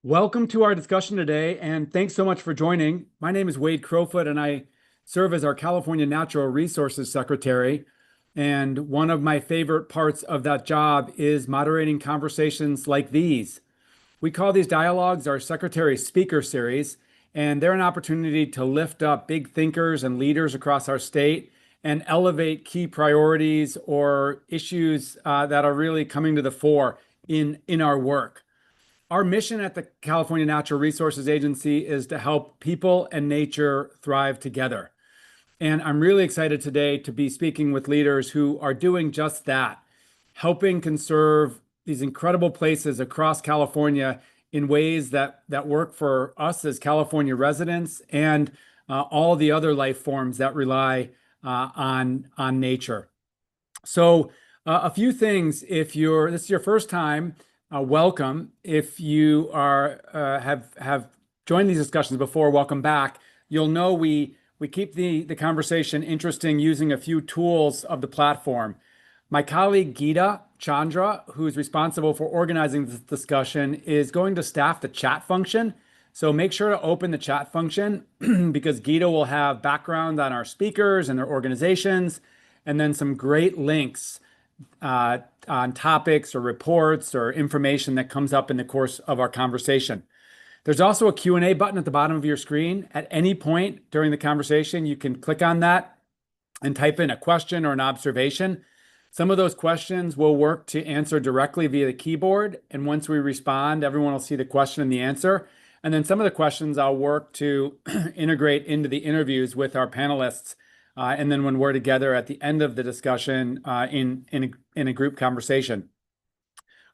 Welcome to our discussion today, and thanks so much for joining. My name is Wade Crowfoot, and I serve as our California Natural Resources Secretary. And one of my favorite parts of that job is moderating conversations like these. We call these dialogues our Secretary Speaker Series, and they're an opportunity to lift up big thinkers and leaders across our state and elevate key priorities or issues that are really coming to the fore in our work. Our mission at the California Natural Resources Agency is to help people and nature thrive together. And I'm really excited today to be speaking with leaders who are doing just that, helping conserve these incredible places across California in ways that work for us as California residents and all the other life forms that rely on nature. So a few things, if this is your first time, welcome. If you have joined these discussions before, welcome back. You'll know we keep the conversation interesting using a few tools of the platform. My colleague Geeta Chandra, who's responsible for organizing this discussion, is going to staff the chat function. So make sure to open the chat function because Geeta will have background on our speakers and their organizations, and then some great links on topics or reports or information that comes up in the course of our conversation. There's also a Q&A button at the bottom of your screen. At any point during the conversation, you can click on that and type in a question or an observation. Some of those questions we'll work to answer directly via the keyboard. And once we respond, everyone will see the question and the answer. And then some of the questions I'll work to integrate into the interviews with our panelists. And then when we're together at the end of the discussion in a group conversation.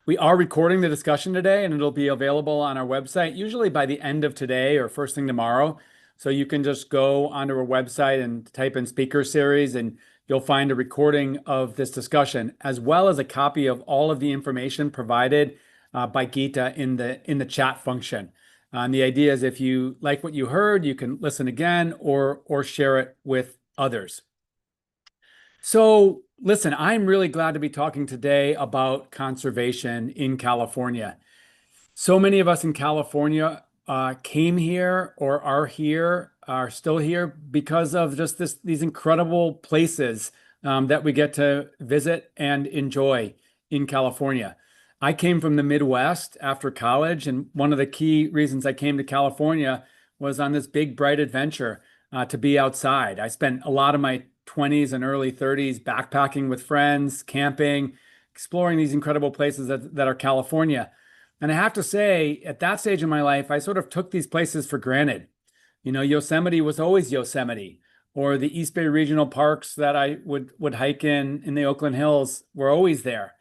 We are recording the discussion today, and it'll be available on our website, usually by the end of today or first thing tomorrow. So you can just go onto our website and type in speaker series, and you'll find a recording of this discussion, as well as a copy of all of the information provided by Geeta in the chat function. And the idea is if you like what you heard, you can listen again or share it with others. So listen, I'm really glad to be talking today about conservation in California. So many of us in California came here or are still here because of just these incredible places that we get to visit and enjoy in California. I came from the Midwest after college, and one of the key reasons I came to California was on this big, bright adventure to be outside. I spent a lot of my 20s and early 30s backpacking with friends, camping, exploring these incredible places that are California. And I have to say, at that stage in my life, I sort of took these places for granted. You know, Yosemite was always Yosemite, or the East Bay Regional Parks that I would hike in the Oakland Hills were always there.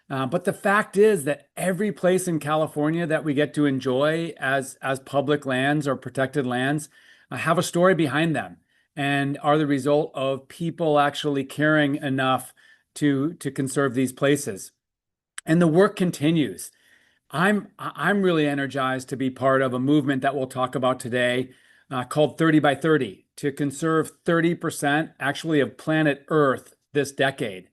But the fact is that every place in California that we get to enjoy as public lands or protected lands have a story behind them and are the result of people actually caring enough to conserve these places. And the work continues. I'm really energized to be part of a movement that we'll talk about today called 30 by 30 to conserve 30% actually of planet Earth this decade.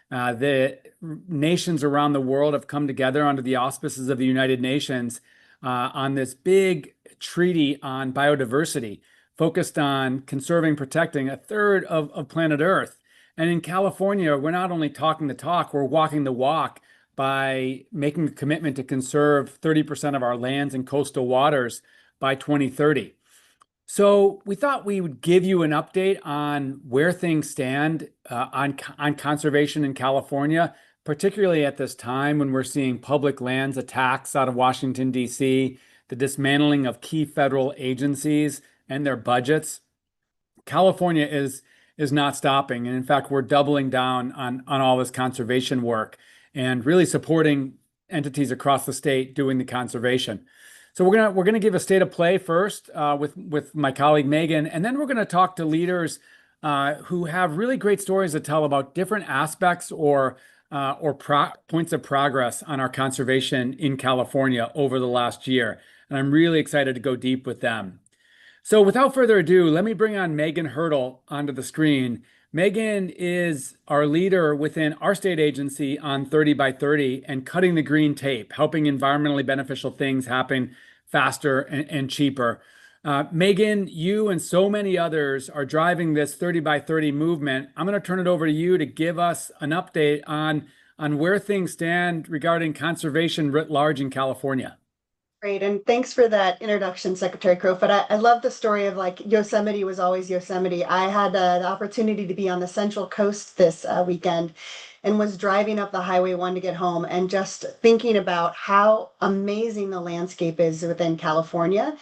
The nations around the world have come together under the auspices of the United Nations on this big treaty on biodiversity, focused on conserving, protecting a third of planet Earth. And in California, we're not only talking the talk, we're walking the walk by making a commitment to conserve 30% of our lands and coastal waters by 2030. So we thought we would give you an update on where things stand on conservation in California, particularly at this time when we're seeing public lands attacks out of Washington, D.C., the dismantling of key federal agencies and their budgets. California is not stopping. And in fact, we're doubling down on all this conservation work and really supporting entities across the state doing the conservation. So we're gonna give a state of play first with my colleague Megan, and then we're gonna talk to leaders who have really great stories to tell about different aspects or points of progress on our conservation in California over the last year. And I'm really excited to go deep with them. So without further ado, let me bring on Megan Hurdle onto the screen. Megan is our leader within our state agency on 30 by 30 and cutting the green tape, helping environmentally beneficial things happen faster and cheaper. Megan, you and so many others are driving this 30 by 30 movement. I'm going to turn it over to you to give us an update on where things stand regarding conservation writ large in California. Great, and thanks for that introduction, Secretary Crowfoot. I love the story of like Yosemite was always Yosemite. I had the opportunity to be on the Central Coast this weekend and was driving up the Highway 1 to get home and just thinking about how amazing the landscape is within California.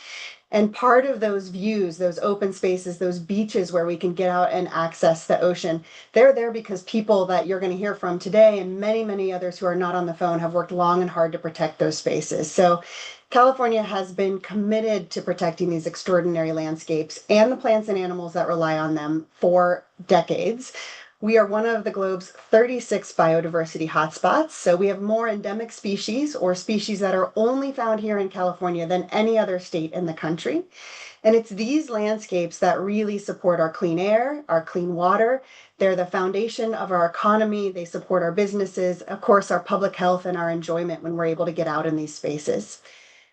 And part of those views, those open spaces, those beaches where we can get out and access the ocean, they're there because people that you're going to hear from today and many, many others who are not on the phone have worked long and hard to protect those spaces. So California has been committed to protecting these extraordinary landscapes and the plants and animals that rely on them for decades. We are one of the globe's 36 biodiversity hotspots, so we have more endemic species or species that are only found here in California than any other state in the country. And it's these landscapes that really support our clean air, our clean water. They're the foundation of our economy. They support our businesses, of course, our public health and our enjoyment when we're able to get out in these spaces.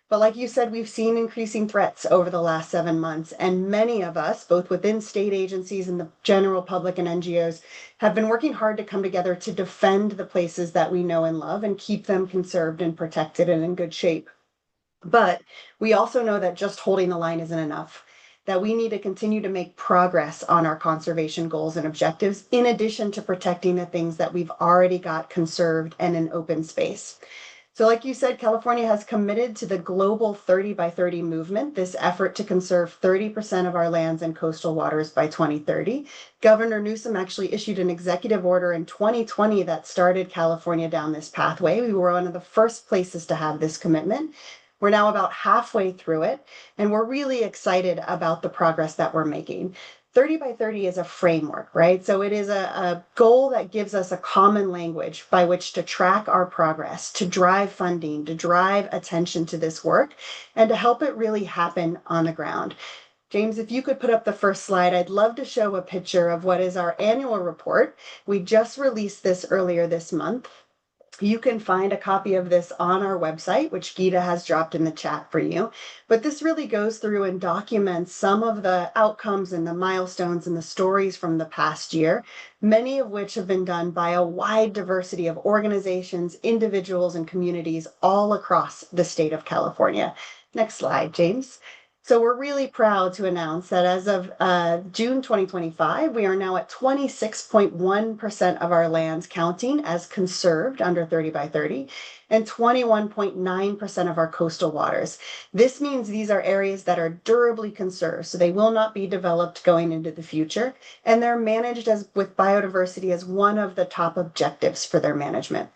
But like you said, we've seen increasing threats over the last 7 months, and many of us, both within state agencies and the general public and NGOs, have been working hard to come together to defend the places that we know and love and keep them conserved and protected and in good shape. But we also know that just holding the line isn't enough, that we need to continue to make progress on our conservation goals and objectives, in addition to protecting the things that we've already got conserved and in open space. So, like you said, California has committed to the global 30 by 30 movement, this effort to conserve 30% of our lands and coastal waters by 2030. Governor Newsom actually issued an executive order in 2020 that started California down this pathway. We were one of the first places to have this commitment. We're now about halfway through it, and we're really excited about the progress that we're making. 30 by 30 is a framework, right? So it is a goal that gives us a common language by which to track our progress, to drive funding, to drive attention to this work, and to help it really happen on the ground. James, if you could put up the first slide, I'd love to show a picture of what is our annual report. We just released this earlier this month. You can find a copy of this on our website, which Geeta has dropped in the chat for you. But this really goes through and documents some of the outcomes and the milestones and the stories from the past year, many of which have been done by a wide diversity of organizations, individuals, and communities all across the state of California. Next slide, James. So we're really proud to announce that as of June 2025, we are now at 26.1% of our lands counting as conserved under 30 by 30 and 21.9% of our coastal waters. This means these are areas that are durably conserved, so they will not be developed going into the future, and they're managed as with biodiversity as one of the top objectives for their management.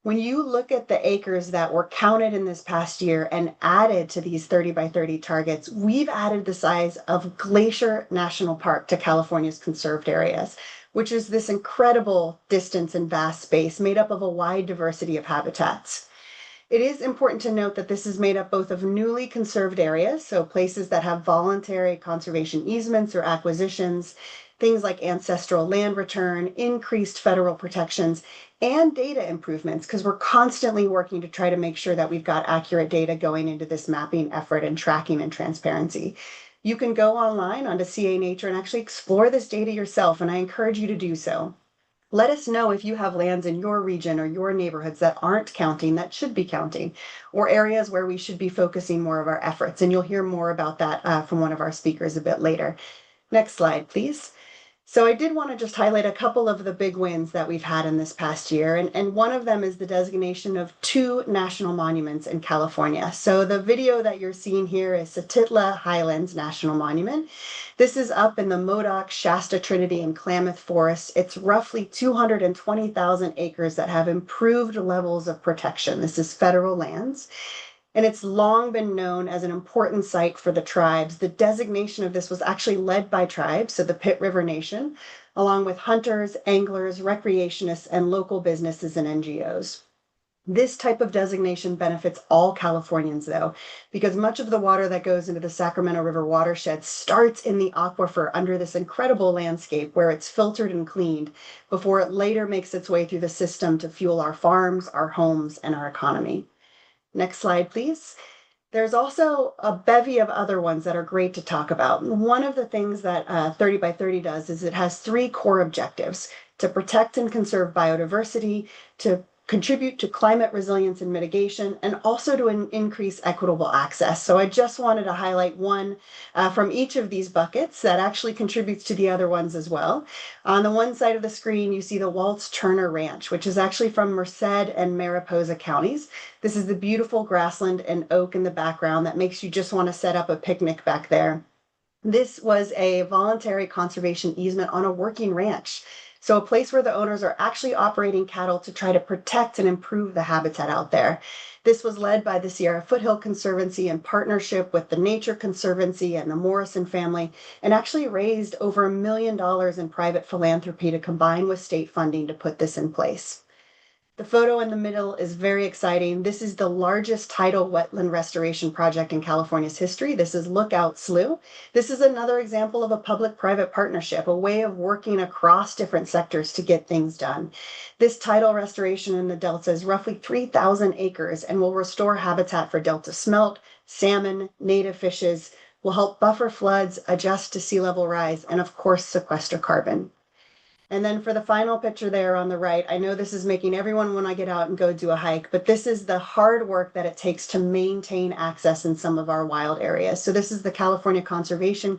When you look at the acres that were counted in this past year and added to these 30 by 30 targets, we've added the size of Glacier National Park to California's conserved areas, which is this incredible distance and vast space made up of a wide diversity of habitats. It is important to note that this is made up both of newly conserved areas, so places that have voluntary conservation easements or acquisitions, things like ancestral land return, increased federal protections, and data improvements, because we're constantly working to try to make sure that we've got accurate data going into this mapping effort and tracking and transparency. You can go online onto CA Nature and actually explore this data yourself, and I encourage you to do so. Let us know if you have lands in your region or your neighborhoods that aren't counting, that should be counting, or areas where we should be focusing more of our efforts. And you'll hear more about that from one of our speakers a bit later. Next slide, please. So I did want to just highlight a couple of the big wins that we've had in this past year. And one of them is the designation of 2 national monuments in California. So the video that you're seeing here is Satitla Highlands National Monument. This is up in the Modoc, Shasta, Trinity, and Klamath forests. It's roughly 220,000 acres that have improved levels of protection. This is federal lands. And it's long been known as an important site for the tribes. The designation of this was actually led by tribes, so the Pitt River Nation, along with hunters, anglers, recreationists, and local businesses and NGOs. This type of designation benefits all Californians, though, because much of the water that goes into the Sacramento River watershed starts in the aquifer under this incredible landscape where it's filtered and cleaned before it later makes its way through the system to fuel our farms, our homes, and our economy. Next slide, please. There's also a bevy of other ones that are great to talk about. One of the things that 30 by 30 does is it has three core objectives: to protect and conserve biodiversity, to contribute to climate resilience and mitigation, and also to increase equitable access. So I just wanted to highlight one from each of these buckets that actually contributes to the other ones as well. On the one side of the screen, you see the Waltz Turner Ranch, which is actually from Merced and Mariposa counties. This is the beautiful grassland and oak in the background that makes you just want to set up a picnic back there. This was a voluntary conservation easement on a working ranch. So a place where the owners are actually operating cattle to try to protect and improve the habitat out there. This was led by the Sierra Foothill Conservancy in partnership with the Nature Conservancy and the Morrison family, and actually raised over $1 million in private philanthropy to combine with state funding to put this in place. The photo in the middle is very exciting. This is the largest tidal wetland restoration project in California's history. This is Lookout Slough. This is another example of a public-private partnership, a way of working across different sectors to get things done. This tidal restoration in the Delta is roughly 3,000 acres and will restore habitat for Delta smelt, salmon, native fishes, will help buffer floods, adjust to sea level rise, and of course, sequester carbon. And then for the final picture there on the right, I know this is making everyone want to get out and go do a hike, but this is the hard work that it takes to maintain access in some of our wild areas. So this is the California Conservation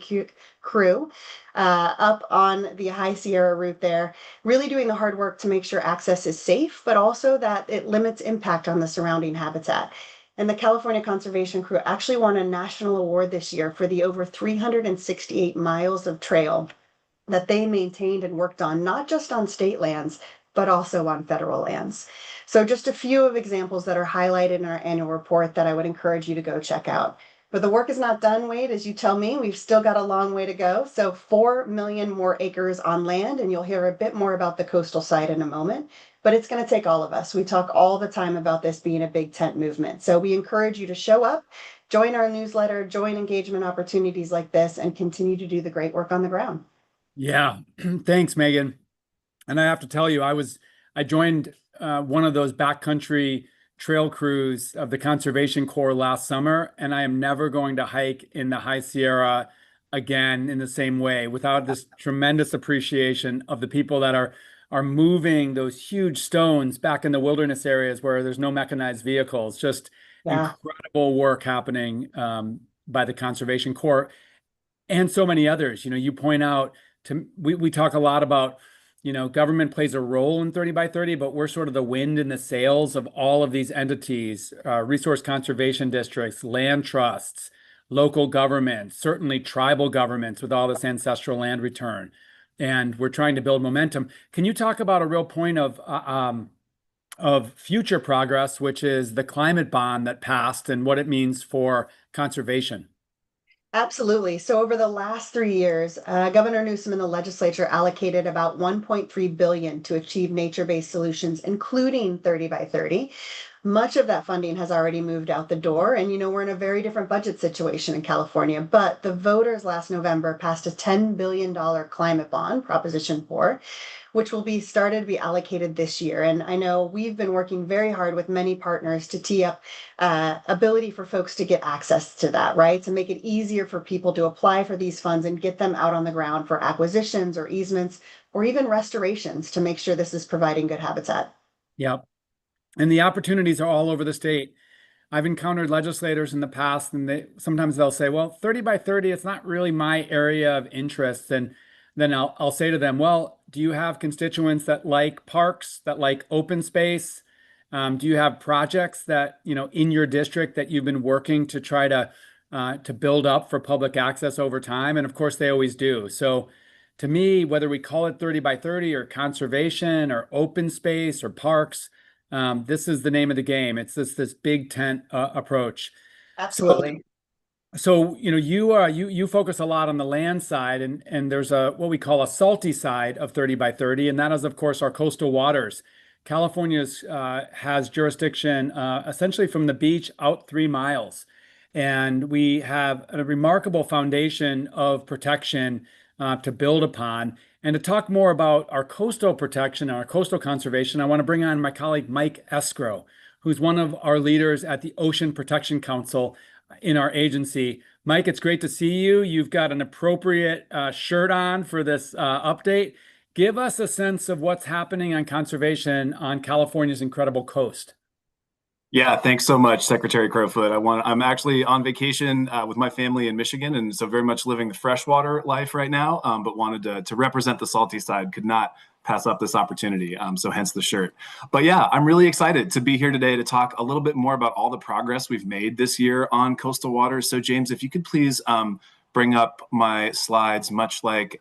crew up on the High Sierra route there, really doing the hard work to make sure access is safe, but also that it limits impact on the surrounding habitat. And the California Conservation crew actually won a national award this year for the over 368 miles of trail that they maintained and worked on, not just on state lands, but also on federal lands. So just a few of examples that are highlighted in our annual report that I would encourage you to go check out. But the work is not done, Wade, as you tell me. We've still got a long way to go. So 4 million more acres on land, and you'll hear a bit more about the coastal side in a moment. But it's going to take all of us. We talk all the time about this being a big tent movement. So we encourage you to show up, join our newsletter, join engagement opportunities like this, and continue to do the great work on the ground. Yeah, thanks, Megan. And I have to tell you, I joined one of those backcountry trail crews of the Conservation Corps last summer, and I am never going to hike in the High Sierra again in the same way without this tremendous appreciation of the people that are moving those huge stones back in the wilderness areas where there's no mechanized vehicles. Just Yeah. incredible work happening by the Conservation Corps and so many others. You point out we talk a lot about, government plays a role in 30 by 30, but we're sort of the wind in the sails of all of these entities, resource conservation districts, land trusts, local governments, certainly tribal governments with all this ancestral land return. And we're trying to build momentum. Can you talk about a real point of future progress, which is the climate bond that passed and what it means for conservation? Absolutely. So over the last 3 years, Governor Newsom and the legislature allocated about 1.3 billion to achieve nature-based solutions, including 30 by 30. Much of that funding has already moved out the door, and we're in a very different budget situation in California. But the voters last November passed a $10 billion climate bond, Proposition 4, which will be started to be allocated this year. And I know we've been working very hard with many partners to tee up ability for folks to get access to that, right? To make it easier for people to apply for these funds and get them out on the ground for acquisitions or easements or even restorations to make sure this is providing good habitat. Yep. And the opportunities are all over the state. I've encountered legislators in the past, and sometimes they'll say, well, 30 by 30, it's not really my area of interest. And then I'll say to them, well, do you have constituents that like parks, that like open space? Do you have projects that, in your district that you've been working to try to build up for public access over time? And of course, they always do. So to me, whether we call it 30 by 30 or conservation or open space or parks, this is the name of the game. It's this big tent approach. Absolutely. So you focus a lot on the land side, and there's what we call a salty side of 30 by 30, and that is of course our coastal waters. California's has jurisdiction essentially from the beach out 3 miles, and we have a remarkable foundation of protection to build upon. And to talk more about our coastal protection and our coastal conservation, I want to bring on my colleague Mike Escrow, who's one of our leaders at the Ocean Protection Council. in our agency. Mike, it's great to see you. You've got an appropriate shirt on for this update. Give us a sense of what's happening on conservation on California's incredible coast. Yeah, thanks so much, Secretary Crowfoot. I'm actually on vacation with my family in Michigan, and so very much living the freshwater life right now. But wanted to represent the salty side. Could not pass up this opportunity. So hence the shirt. But yeah, I'm really excited to be here today to talk a little bit more about all the progress we've made this year on coastal waters. So James, if you could please bring up my slides, much like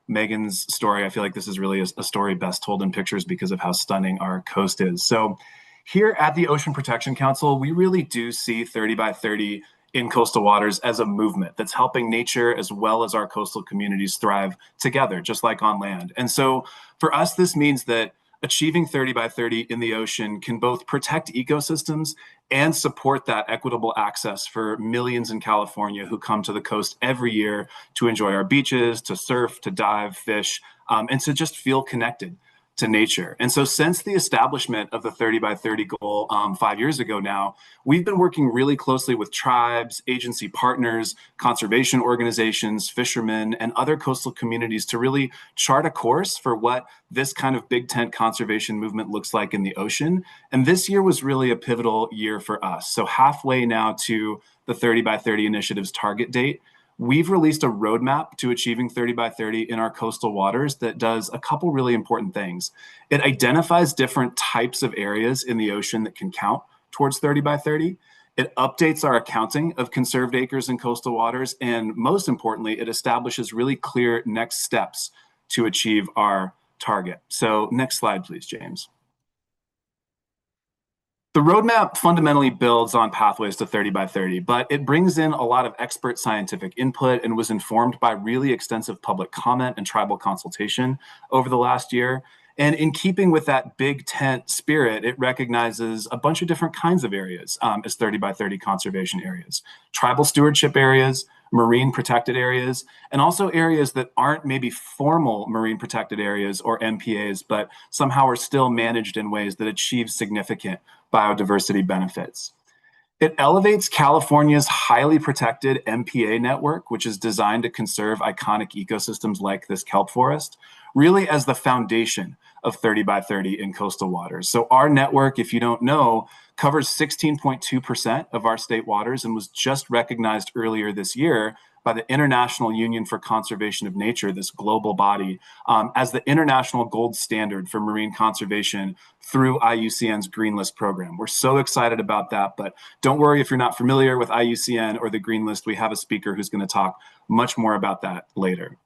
Megan's story. I feel like this is really a story best told in pictures because of how stunning our coast is. So here at the Ocean Protection Council, we really do see 30 by 30 in coastal waters as a movement that's helping nature as well as our coastal communities thrive together, just like on land. And so for us, this means that achieving 30 by 30 in the ocean can both protect ecosystems and support that equitable access for millions in California who come to the coast every year to enjoy our beaches, to surf, to dive, fish, and to just feel connected to nature. And so since the establishment of the 30 by 30 goal 5 years ago now, we've been working really closely with tribes, agency partners, conservation organizations, fishermen, and other coastal communities to really chart a course for what this kind of big tent conservation movement looks like in the ocean. And this year was really a pivotal year for us. So halfway now to the 30 by 30 initiative's target date, we've released a roadmap to achieving 30 by 30 in our coastal waters that does a couple really important things. It identifies different types of areas in the ocean that can count towards 30 by 30. It updates our accounting of conserved acres in coastal waters. And most importantly, it establishes really clear next steps to achieve our target. So next slide, please, James. The roadmap fundamentally builds on pathways to 30 by 30, but it brings in a lot of expert scientific input and was informed by really extensive public comment and tribal consultation over the last year. And in keeping with that big tent spirit, it recognizes a bunch of different kinds of areas as 30 by 30 conservation areas, tribal stewardship areas, marine protected areas, and also areas that aren't maybe formal marine protected areas or MPAs, but somehow are still managed in ways that achieve significant biodiversity benefits. It elevates California's highly protected MPA network, which is designed to conserve iconic ecosystems like this kelp forest, really as the foundation of 30 by 30 in coastal waters. So our network, if you don't know, covers 16.2% of our state waters and was just recognized earlier this year by the International Union for Conservation of Nature, this global body, as the international gold standard for marine conservation through IUCN's Green List program. We're so excited about that, but don't worry if you're not familiar with IUCN or the Green List. We have a speaker who's going to talk much more about that later.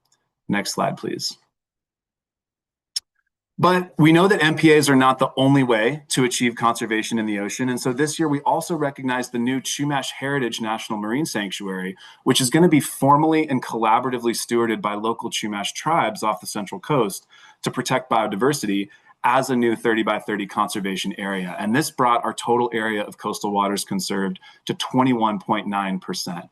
Next slide, please. But we know that MPAs are not the only way to achieve conservation in the ocean. And so this year, we also recognize the new Chumash Heritage National Marine Sanctuary, which is going to be formally and collaboratively stewarded by local Chumash tribes off the Central Coast to protect biodiversity as a new 30 by 30 conservation area. And this brought our total area of coastal waters conserved to 21.9%.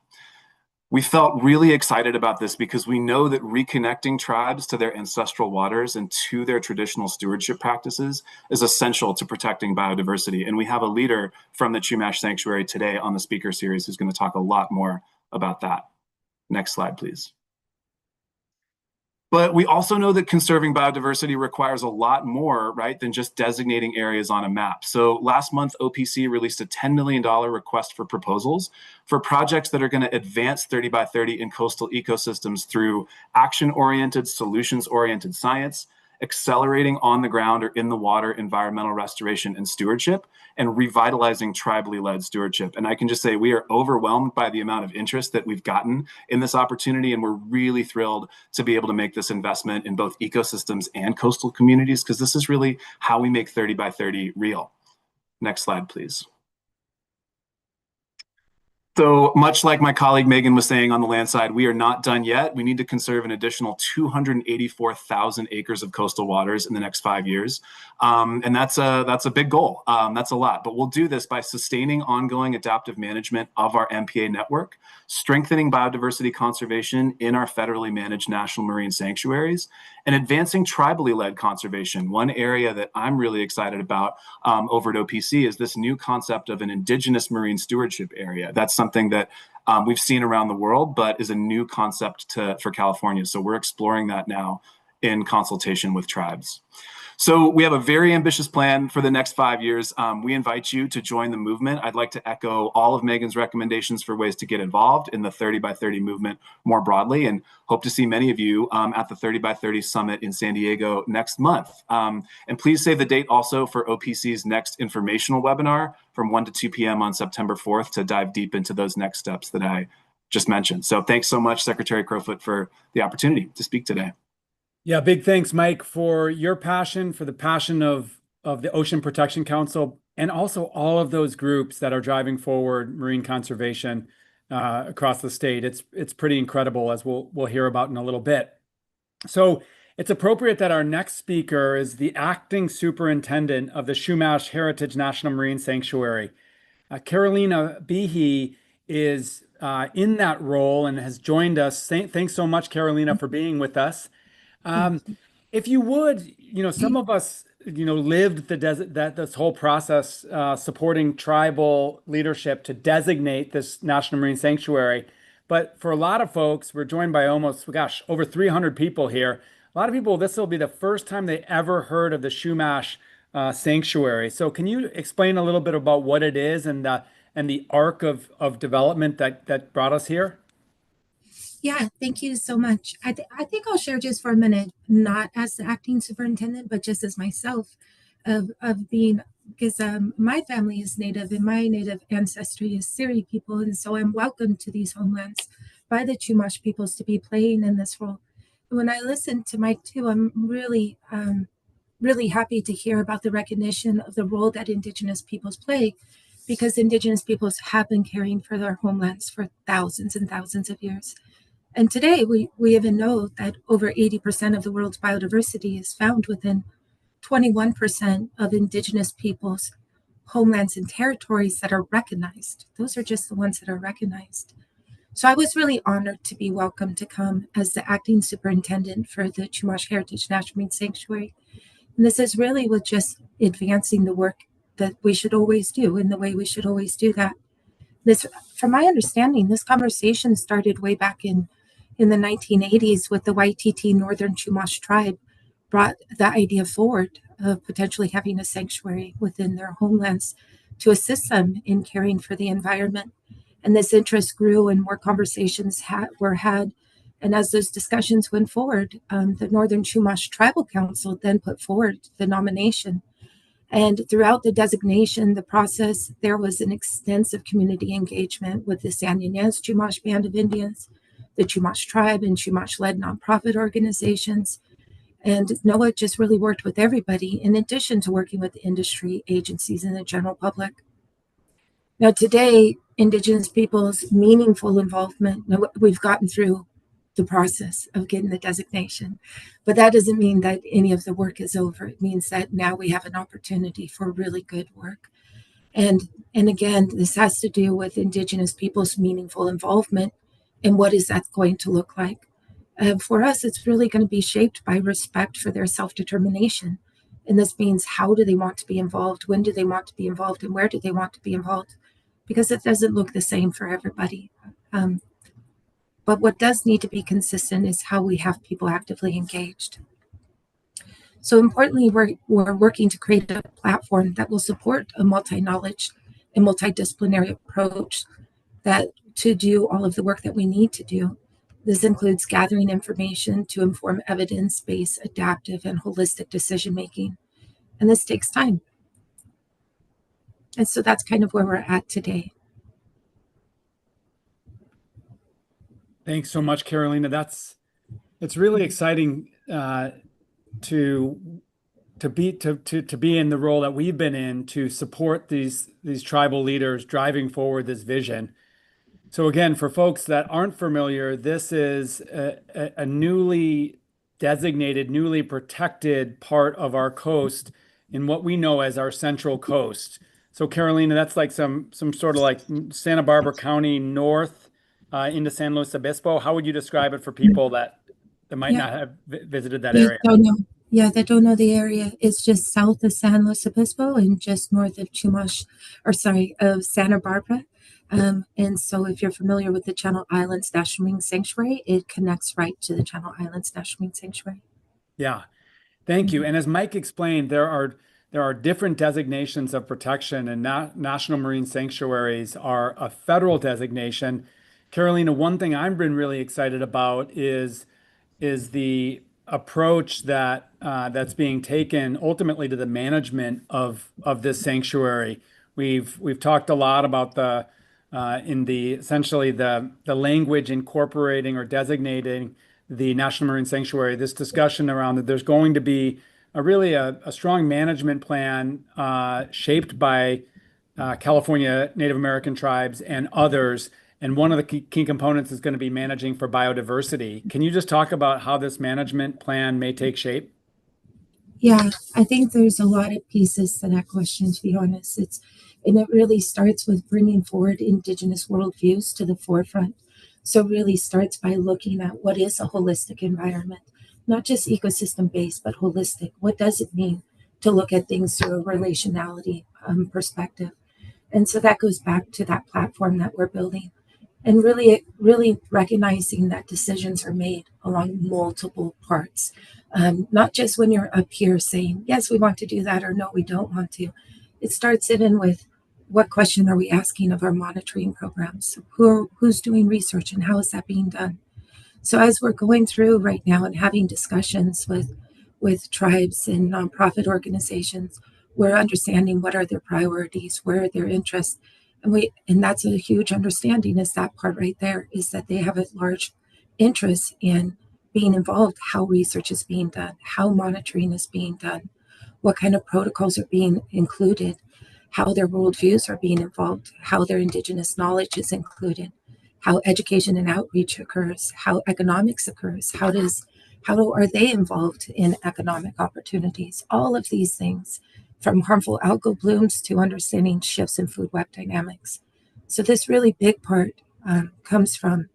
We felt really excited about this because we know that reconnecting tribes to their ancestral waters and to their traditional stewardship practices is essential to protecting biodiversity. And we have a leader from the Chumash Sanctuary today on the speaker series who's going to talk a lot more about that. Next slide, please. But we also know that conserving biodiversity requires a lot more, right, than just designating areas on a map. So last month, OPC released a $10 million request for proposals for projects that are going to advance 30 by 30 in coastal ecosystems through action-oriented, solutions-oriented science, accelerating on the ground or in the water environmental restoration and stewardship, and revitalizing tribally led stewardship. And I can just say we are overwhelmed by the amount of interest that we've gotten in this opportunity, and we're really thrilled to be able to make this investment in both ecosystems and coastal communities, because this is really how we make 30 by 30 real. Next slide, please. So much like my colleague Megan was saying on the land side, we are not done yet. We need to conserve an additional 284,000 acres of coastal waters in the next 5 years. And that's a big goal. That's a lot. But we'll do this by sustaining ongoing adaptive management of our MPA network, strengthening biodiversity conservation in our federally managed national marine sanctuaries, and advancing tribally led conservation. One area that I'm really excited about over at OPC is this new concept of an indigenous marine stewardship area. That's something that we've seen around the world, but is a new concept for California. So we're exploring that now in consultation with tribes. So we have a very ambitious plan for the next 5 years. We invite you to join the movement. I'd like to echo all of Megan's recommendations for ways to get involved in the 30 by 30 movement more broadly, and hope to see many of you at the 30 by 30 Summit in San Diego next month. And please save the date also for OPC's next informational webinar from 1 to 2 p.m. on September 4th to dive deep into those next steps that I just mentioned. So thanks so much, Secretary Crowfoot, for the opportunity to speak today. Yeah, big thanks, Mike, for your passion, for the passion of the Ocean Protection Council, and also all of those groups that are driving forward marine conservation across the state. It's pretty incredible, as we'll hear about in a little bit. So it's appropriate that our next speaker is the acting superintendent of the Chumash Heritage National Marine Sanctuary. Carolina Behe is in that role and has joined us. Thanks so much, Carolina, for being with us. If you would, some of us, lived this whole process supporting tribal leadership to designate this National Marine Sanctuary. But for a lot of folks, we're joined by over 300 people here. A lot of people, this will be the first time they ever heard of the Chumash Sanctuary. So can you explain a little bit about what it is and the arc of development that brought us here? Yeah, thank you so much. I think I'll share just for a minute, not as the acting superintendent, but just as myself, of being, because my family is Native and my Native ancestry is Seri people, and so I'm welcomed to these homelands by the Chumash peoples to be playing in this role. And when I listen to Mike too, I'm really happy to hear about the recognition of the role that Indigenous peoples play, because Indigenous peoples have been caring for their homelands for thousands and thousands of years. And today, we even know that over 80% of the world's biodiversity is found within 21% of Indigenous peoples' homelands and territories that are recognized. Those are just the ones that are recognized. So I was really honored to be welcomed to come as the acting superintendent for the Chumash Heritage National Marine Sanctuary. And this is really with just advancing the work that we should always do in the way we should always do that. This, from my understanding, this conversation started way back in the 1980s with the YTT Northern Chumash tribe brought the idea forward of potentially having a sanctuary within their homelands to assist them in caring for the environment. And this interest grew and more conversations were had. And as those discussions went forward, the Northern Chumash Tribal Council then put forward the nomination. And throughout the designation, the process, there was an extensive community engagement with the San Ynez Chumash Band of Indians, the Chumash tribe, and Chumash-led nonprofit organizations. And NOAA just really worked with everybody, in addition to working with industry agencies and the general public. Now, today, Indigenous peoples' meaningful involvement, we've gotten through the process of getting the designation, but that doesn't mean that any of the work is over. It means that now we have an opportunity for really good work. And again, this has to do with Indigenous peoples' meaningful involvement. And what is that going to look like? For us, it's really going to be shaped by respect for their self-determination. And this means, how do they want to be involved? When do they want to be involved? And where do they want to be involved? Because it doesn't look the same for everybody. But what does need to be consistent is how we have people actively engaged. So importantly, we're working to create a platform that will support a multi-knowledge and multidisciplinary approach to do all of the work that we need to do. This includes gathering information to inform evidence-based, adaptive, and holistic decision-making. And this takes time. And so that's kind of where we're at today. Thanks so much, Carolina. It's really exciting to be in the role that we've been in to support these tribal leaders driving forward this vision. So again, for folks that aren't familiar, this is a newly designated, newly protected part of our coast in what we know as our Central Coast. So Carolina, that's like some sort of like Santa Barbara County north into San Luis Obispo. How would you describe it for people that that might Yeah. not have visited that Yeah, area. don't know. Yeah, that don't know the area. It's just south of San Luis Obispo and just north of of Santa Barbara. And so if you're familiar with the Channel Islands National Marine Sanctuary, it connects right to the Channel Islands National Marine Sanctuary. Yeah. Thank you. Mhm. And as Mike explained, there are different designations of protection, and national marine sanctuaries are a federal designation. Carolina, one thing I've been really excited about is the approach that's being taken ultimately to the management of this sanctuary. We've talked a lot about in the essentially the language incorporating or designating the National Marine Sanctuary. This discussion around that there's going to be a strong management plan shaped by California Native American tribes and others. And one of the key components is going to be managing for biodiversity. Can you just talk about how this management plan may take shape? Yeah, I think there's a lot of pieces to that question, to be honest. And it really starts with bringing forward Indigenous worldviews to the forefront. So it really starts by looking at what is a holistic environment, not just ecosystem based, but holistic. What does it mean to look at things through a relationality perspective? And so that goes back to that platform that we're building and really recognizing that decisions are made along multiple parts, not just when you're up here saying yes we want to do that or no we don't want to. It starts in with what question are we asking of our monitoring programs, who's doing research and how is that being done. So as we're going through right now and having discussions with tribes and nonprofit organizations, we're understanding what are their priorities, where are their interests, and that's a huge understanding. Is that part right there? Is that they have a large interest in being involved, how research is being done, how monitoring is being done, what kind of protocols are being included, how their worldviews are being involved, how their Indigenous knowledge is included, how education and outreach occurs, how economics occurs, are they involved in economic opportunities? All of these things, from harmful algal blooms to understanding shifts in food web dynamics. So this really big part comes from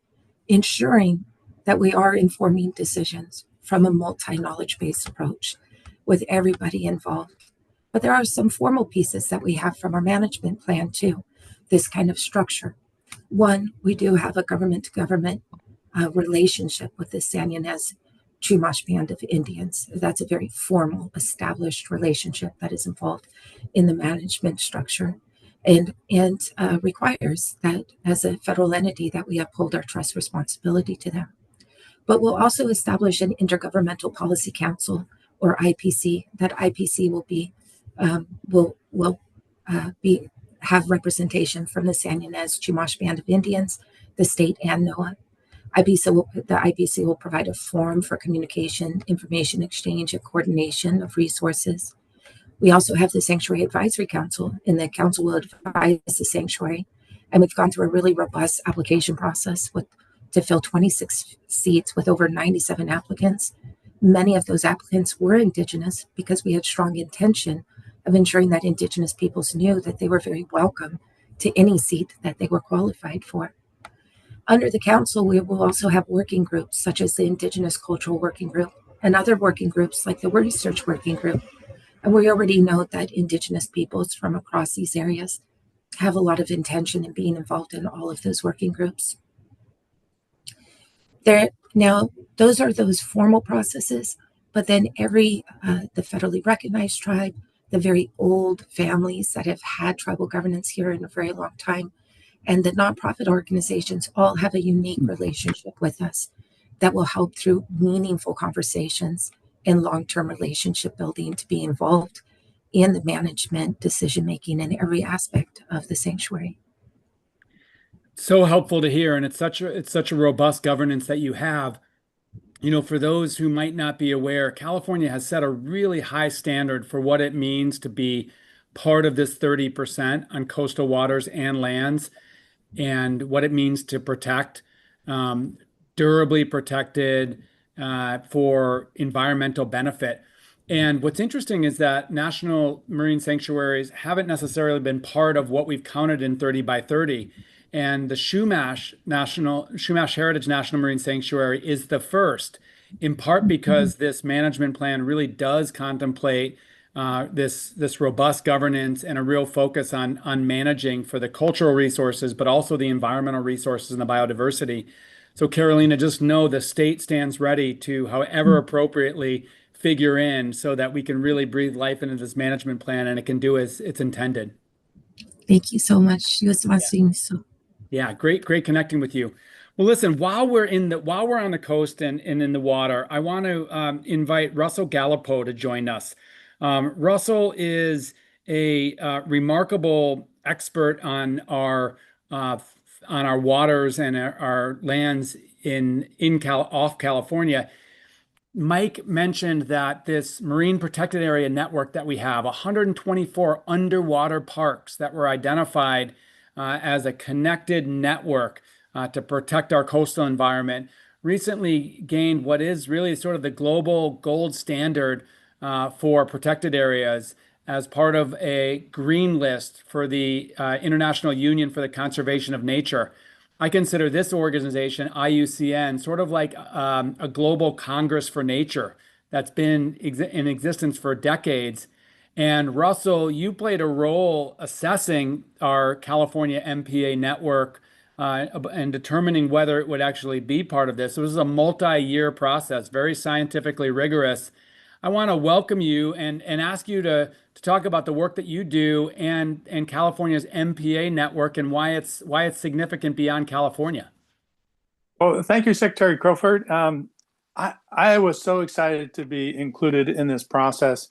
ensuring that we are informing decisions from a multi-knowledge based approach with everybody involved. But there are some formal pieces that we have from our management plan too, this kind of structure. One, we do have a government to government relationship with the San Ynez Chumash Band of Indians. That's a very formal, established relationship that is involved in the management structure and requires that as a federal entity that we uphold our trust responsibility to them. But we'll also establish an intergovernmental policy council or IPC. That IPC will have representation from the San Ynez Chumash Band of Indians, the state, and NOAA. The IPC will provide a forum for communication, information exchange, and coordination of resources. We also have the Sanctuary Advisory Council, and the council will advise the sanctuary. And we've gone through a really robust application process to fill 26 seats with over 97 applicants. Many of those applicants were Indigenous because we had strong intention of ensuring that Indigenous peoples knew that they were very welcome to any seat that they were qualified for. Under the council, we will also have working groups such as the Indigenous Cultural Working Group and other working groups like the Research Working Group. And we already know that Indigenous peoples from across these areas have a lot of intention in being involved in all of those working groups. Now, those are those formal processes, but then the federally recognized tribe, the very old families that have had tribal governance here in a very long time, and the nonprofit organizations all have a unique relationship with us that will help through meaningful conversations and long-term relationship building to be involved in the management, decision-making, in every aspect of the sanctuary. So helpful to hear, and it's such a robust governance that you have. You know, for those who might not be aware, California has set a really high standard for what it means to be part of this 30% on coastal waters and lands, and what it means to protect, durably protected for environmental benefit. And what's interesting is that national marine sanctuaries haven't necessarily been part of what we've counted in 30 by 30. And the Chumash Heritage National Marine Sanctuary is the first. in part because this management plan really does contemplate this robust governance and a real focus on managing for the cultural resources, but also the environmental resources and the biodiversity. So Carolina, just know the state stands ready to, however appropriately, figure in so that we can really breathe life into this management plan and it can do as it's intended. Thank you so much. Yeah, great connecting with you. Well, listen, while we're on the coast and in the water, I want to invite Russell Gallipo to join us. Russell is a remarkable expert on our waters and our lands off California. Mike mentioned that this marine protected area network that we have, 124 underwater parks that were identified as a connected network to protect our coastal environment, recently gained what is really sort of the global gold standard for protected areas as part of a green list for the International Union for the Conservation of Nature. I consider this organization, IUCN, sort of like a global Congress for nature that's been in existence for decades. And Russell, you played a role assessing our California MPA network and determining whether it would actually be part of this. So this is a multi-year process, very scientifically rigorous. I want to welcome you and ask you to talk about the work that you do and California's MPA network and why it's significant beyond California. Well, thank you, Secretary Crowfoot. I was so excited to be included in this process.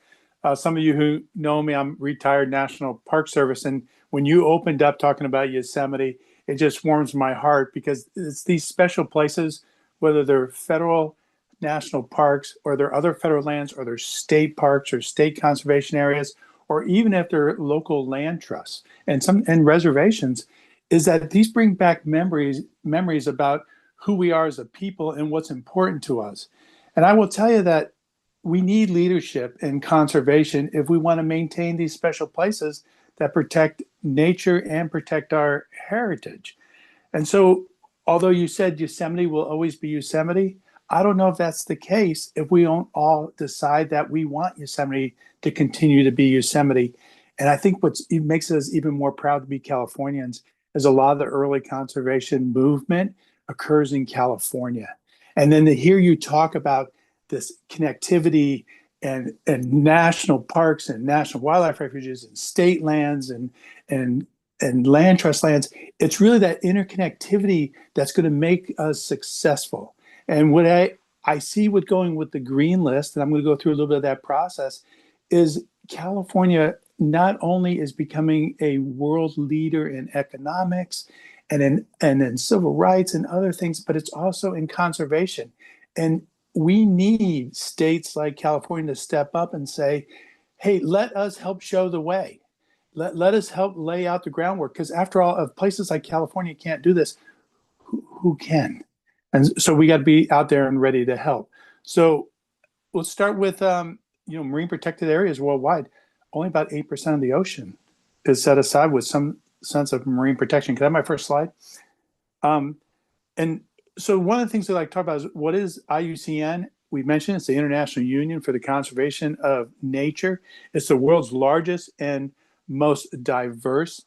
Some of you who know me, I'm retired National Park Service, and when you opened up talking about Yosemite, it just warms my heart because it's these special places, whether they're federal national parks or they're other federal lands or they're state parks or state conservation areas, or even if they're local land trusts and reservations, is that these bring back memories about who we are as a people and what's important to us. And I will tell you that we need leadership in conservation if we want to maintain these special places that protect nature and protect our heritage. And so, although you said Yosemite will always be Yosemite, I don't know if that's the case if we don't all decide that we want Yosemite to continue to be Yosemite. And I think what makes us even more proud to be Californians is a lot of the early conservation movement occurs in California. And then to hear you talk about this connectivity and national parks and national wildlife refuges and state lands and land trust lands, it's really that interconnectivity that's going to make us successful. And what I see with going with the green list, and I'm going to go through a little bit of that process, is California not only is becoming a world leader in economics and in civil rights and other things, but it's also in conservation. And we need states like California to step up and say, hey, let us help show the way. Let us help lay out the groundwork. Because after all, if places like California can't do this, who can? And so we got to be out there and ready to help. So we'll start with, marine protected areas worldwide. Only about 8% of the ocean is set aside with some sense of marine protection. Can I have my first slide? And so one of the things that I like to talk about is what is IUCN? We mentioned it's the International Union for the Conservation of Nature. It's the world's largest and most diverse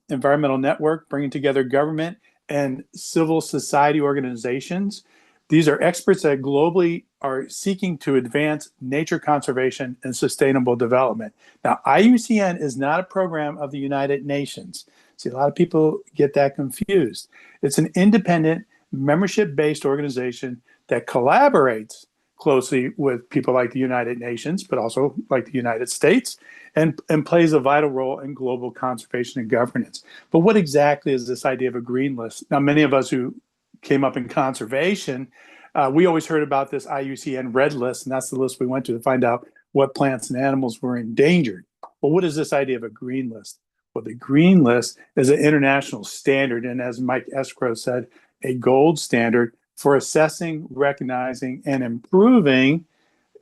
environmental network, bringing together government and civil society organizations. These are experts that globally are seeking to advance nature conservation and sustainable development. Now, IUCN is not a program of the United Nations. See, a lot of people get that confused. It's an independent, membership-based organization that collaborates closely with people like the United Nations, but also like the United States, and plays a vital role in global conservation and governance. But what exactly is this idea of a green list? Now, many of us who came up in conservation, we always heard about this IUCN red list, and that's the list we went to find out what plants and animals were endangered. Well, what is this idea of a green list? Well, the green list is an international standard, and as Mike Escrow said, a gold standard for assessing, recognizing, and improving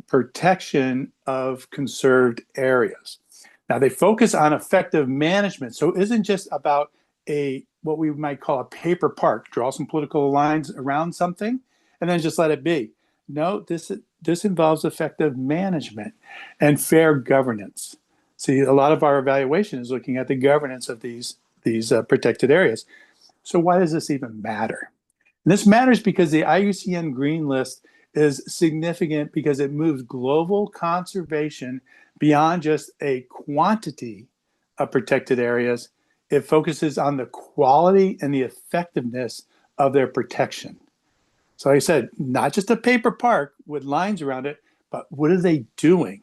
protection of conserved areas. Now, they focus on effective management. So it isn't just about what we might call a paper park, draw some political lines around something, and then just let it be. No, this involves effective management and fair governance. See, a lot of our evaluation is looking at the governance of these protected areas. So why does this even matter? And this matters because the IUCN Green List is significant because it moves global conservation beyond just a quantity of protected areas. It focuses on the quality and the effectiveness of their protection. So like I said, not just a paper park with lines around it, but what are they doing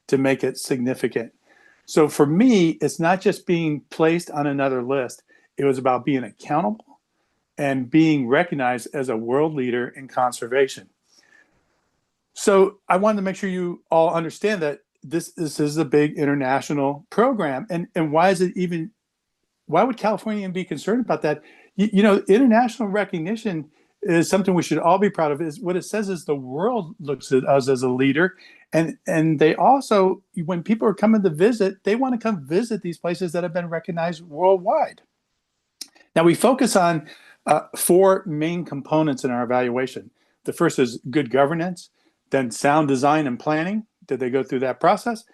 to make it significant? So for me, it's not just being placed on another list. It was about being accountable and being recognized as a world leader in conservation. So I wanted to make sure you all understand that this is a big international program. And why is it even, why would California be concerned about that? You know, international recognition is something we should all be proud of. Is what it says is the world looks at us as a leader. And they also, when people are coming to visit, they want to come visit these places that have been recognized worldwide. Now we focus on four main components in our evaluation. The first is good governance, then sound design and planning. Did they go through that process?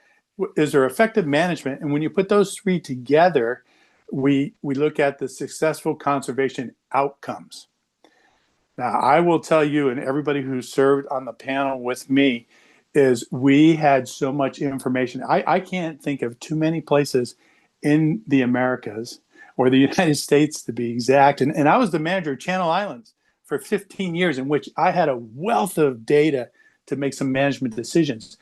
Is there effective management? And when you put those three together, we look at the successful conservation outcomes. Now, I will tell you, and everybody who served on the panel with me, is we had so much information. I can't think of too many places in the Americas or the United States to be exact. And I was the manager of Channel Islands for 15 years, in which I had a wealth of data to make some management decisions.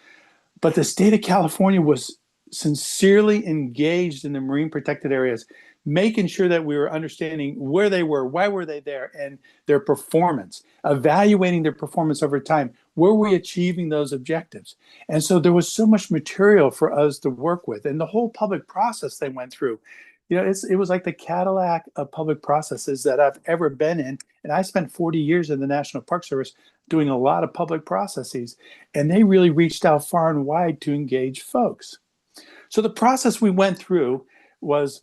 But the state of California was sincerely engaged in the marine protected areas, making sure that we were understanding where they were, why were they there, and their performance, evaluating their performance over time. Were we achieving those objectives? And so there was so much material for us to work with, and the whole public process they went through. You know, it was like the Cadillac of public processes that I've ever been in. And I spent 40 years in the National Park Service doing a lot of public processes, and they really reached out far and wide to engage folks. So the process we went through was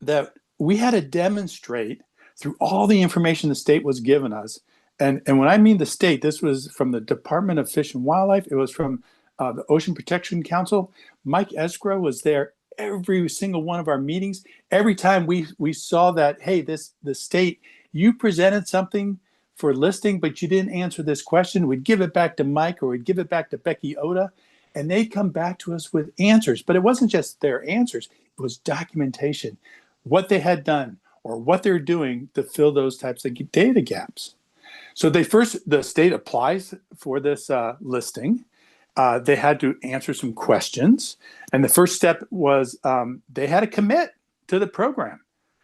that we had to demonstrate through all the information the state was giving us. And when I mean the state, this was from the Department of Fish and Wildlife. It was from the Ocean Protection Council. Mike Escrow was there every single one of our meetings. Every time we saw that, hey, the state, you presented something for listing, but you didn't answer this question, we'd give it back to Mike or we'd give it back to Becky Oda, and they'd come back to us with answers. But it wasn't just their answers, it was documentation, what they had done or what they're doing to fill those types of data gaps. So the state applies for this listing. They had to answer some questions. And the first step was they had to commit to the program.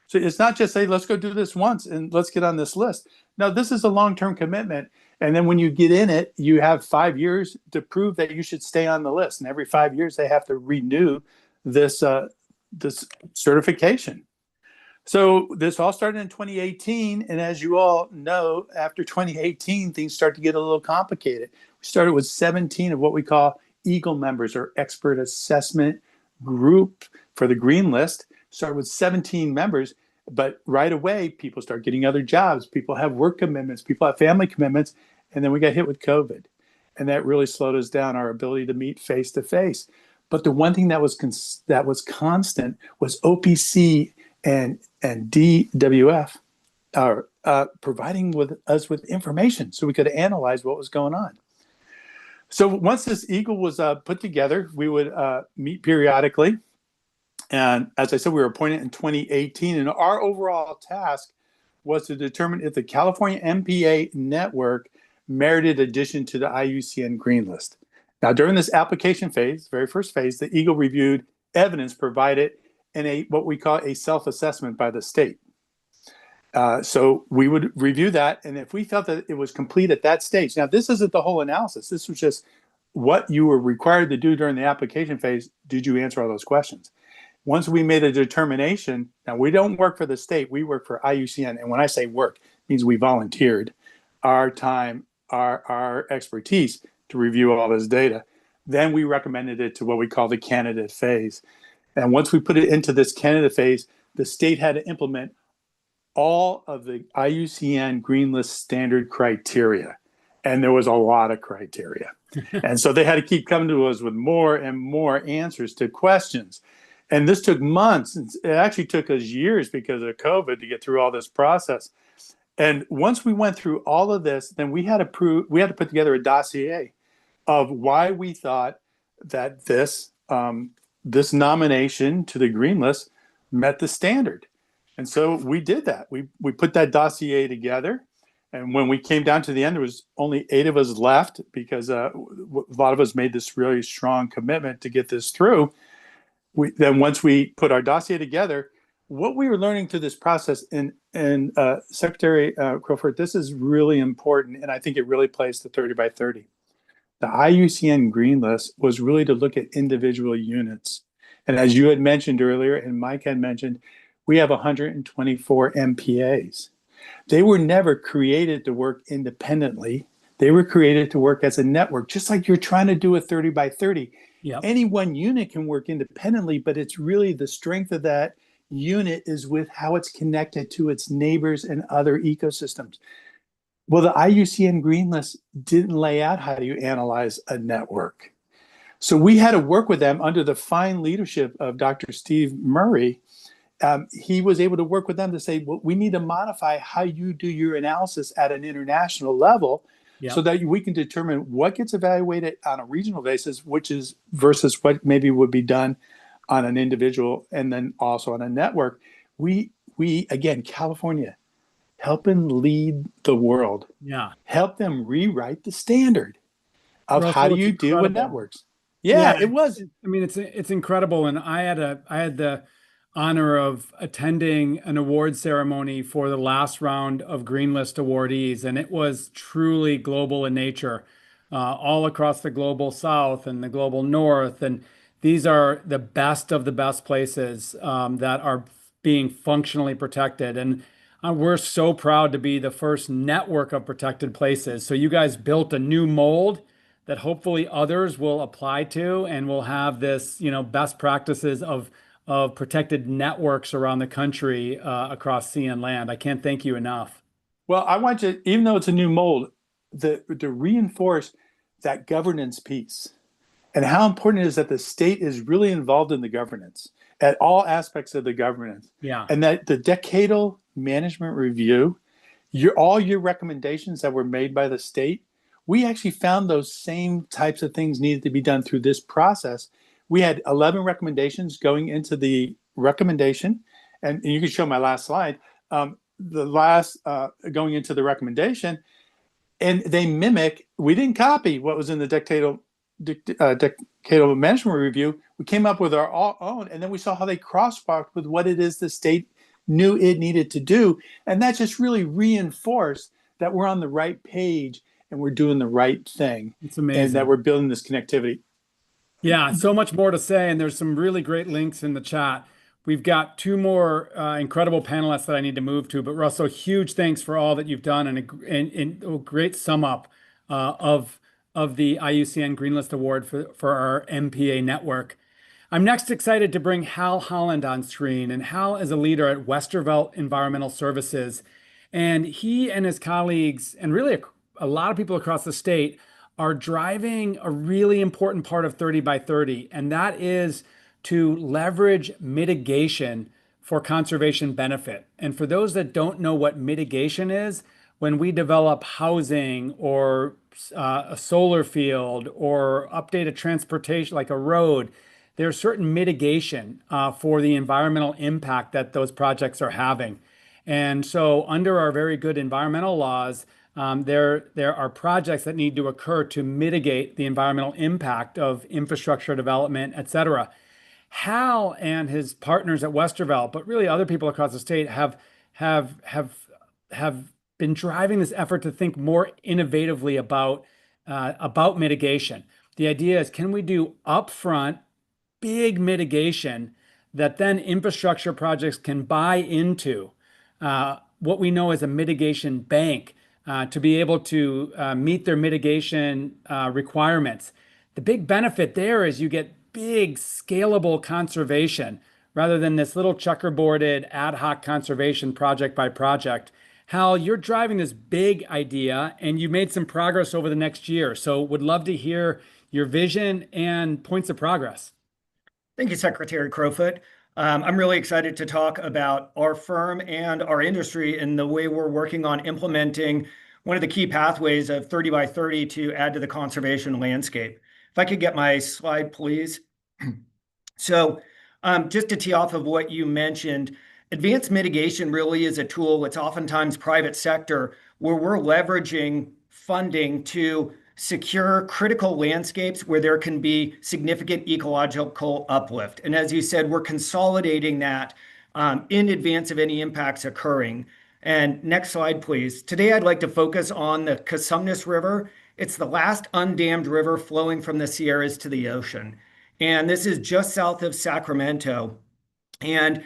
So it's not just say, let's go do this once and let's get on this list. No, this is a long-term commitment. And then when you get in it, you have 5 years to prove that you should stay on the list. And every 5 years, they have to renew this certification. So this all started in 2018. And as you all know, after 2018, things start to get a little complicated. We started with 17 of what we call EAGLE members, or expert assessment group for the green list. Started with 17 members, but right away, people start getting other jobs. People have work commitments. People have family commitments. And then we got hit with COVID. And that really slowed us down, our ability to meet face to face. But the one thing that was constant was OPC and DWF are providing us with information so we could analyze what was going on. So once this EAGLE was put together, we would meet periodically. And as I said, we were appointed in 2018. And our overall task was to determine if the California MPA network merited addition to the IUCN Green List. Now, during this application phase, very first phase, the EAGLE reviewed evidence provided in what we call a self-assessment by the state. So we would review that, and if we felt that it was complete at that stage, now this isn't the whole analysis, this was just what you were required to do during the application phase. Did you answer all those questions? Once we made a determination, now we don't work for the state, we work for IUCN, and when I say work, it means we volunteered our time, our expertise to review all this data. Then we recommended it to what we call the candidate phase. And once we put it into this candidate phase, the state had to implement all of the IUCN Green List standard criteria. And there was a lot of criteria. And so they had to keep coming to us with more and more answers to questions. And this took months. It actually took us years because of COVID to get through all this process. And once we went through all of this, then we had to put together a dossier of why we thought that this nomination to the green list met the standard. And so we did that. We put that dossier together. And when we came down to the end, there was only 8 of us left because a lot of us made this really strong commitment to get this through. Then once we put our dossier together, what we were learning through this process, and Secretary Crowfoot, this is really important, and I think it really plays to 30 by 30. The IUCN Green List was really to look at individual units. And as you had mentioned earlier, and Mike had mentioned, we have 124 MPAs. They were never created to work independently. They were created to work as a network, just like you're trying to do a 30 by 30. Yep. Any one unit can work independently, but it's really the strength of that unit is with how it's connected to its neighbors and other ecosystems. Well, the IUCN Green List didn't lay out how you analyze a network. So we had to work with them under the fine leadership of Dr. Steve Murray. He was able to work with them to say, well, we need to modify how you do your analysis at an international level. Yep. So that we can determine what gets evaluated on a regional basis, which is versus what maybe would be done on an individual and then also on a network. We again, California, helping lead the world. Yeah. Help them rewrite the standard of Russell, how do you deal with networks. Yeah, it was. I mean, it's incredible. And I had the honor of attending an award ceremony for the last round of Green List awardees, and it was truly global in nature, all across the global South and the global North. And these are the best of the best places that are being functionally protected. And we're so proud to be the first network of protected places. So you guys built a new mold that hopefully others will apply to, and will have this, best practices of protected networks around the country across sea and land. I can't thank you enough. Well, I want you, even though it's a new mold, to reinforce that governance piece and how important it is that the state is really involved in the governance at all aspects of the governance. Yeah. And that the decadal management review, all your recommendations that were made by the state, we actually found those same types of things needed to be done through this process. We had 11 recommendations going into the recommendation, and you can show my last slide. The last going into the recommendation, and they mimic. We didn't copy what was in the decadal management review. We came up with our own, and then we saw how they crosswalked with what it is the state knew it needed to do, and that just really reinforced that we're on the right page and we're doing the right thing. It's amazing, and that we're building this connectivity. Yeah, so much more to say, and there's some really great links in the chat. We've got 2 more incredible panelists that I need to move to, but Russell, huge thanks for all that you've done, and a great sum up of the IUCN Green List Award for our MPA network. I'm next excited to bring Hal Holland on screen, and Hal is a leader at Westervelt Environmental Services, and he and his colleagues, and really a lot of people across the state, are driving a really important part of 30 by 30, and that is to leverage mitigation for conservation benefit. And for those that don't know what mitigation is, when we develop housing or a solar field or update a transportation like a road, there's certain mitigation for the environmental impact that those projects are having. And so under our very good environmental laws, there are projects that need to occur to mitigate the environmental impact of infrastructure development, et cetera. Hal and his partners at Westervelt, but really other people across the state, have been driving this effort to think more innovatively about mitigation. The idea is, can we do upfront big mitigation that then infrastructure projects can buy into, what we know as a mitigation bank, to be able to meet their mitigation requirements. The big benefit there is you get big scalable conservation rather than this little checkerboarded ad hoc conservation project by project. how you're driving this big idea and you made some progress over the next year. So would love to hear your vision and points of progress. Thank you, Secretary Crowfoot. I'm really excited to talk about our firm and our industry and the way we're working on implementing one of the key pathways of 30 by 30 to add to the conservation landscape. If I could get my slide, please. So just to tee off of what you mentioned, advanced mitigation really is a tool. It's oftentimes private sector where we're leveraging funding to secure critical landscapes where there can be significant ecological uplift. And as you said, we're consolidating that in advance of any impacts occurring. And next slide, please. Today, I'd like to focus on the Cosumnes River. It's the last undammed river flowing from the Sierras to the ocean. And this is just south of Sacramento. And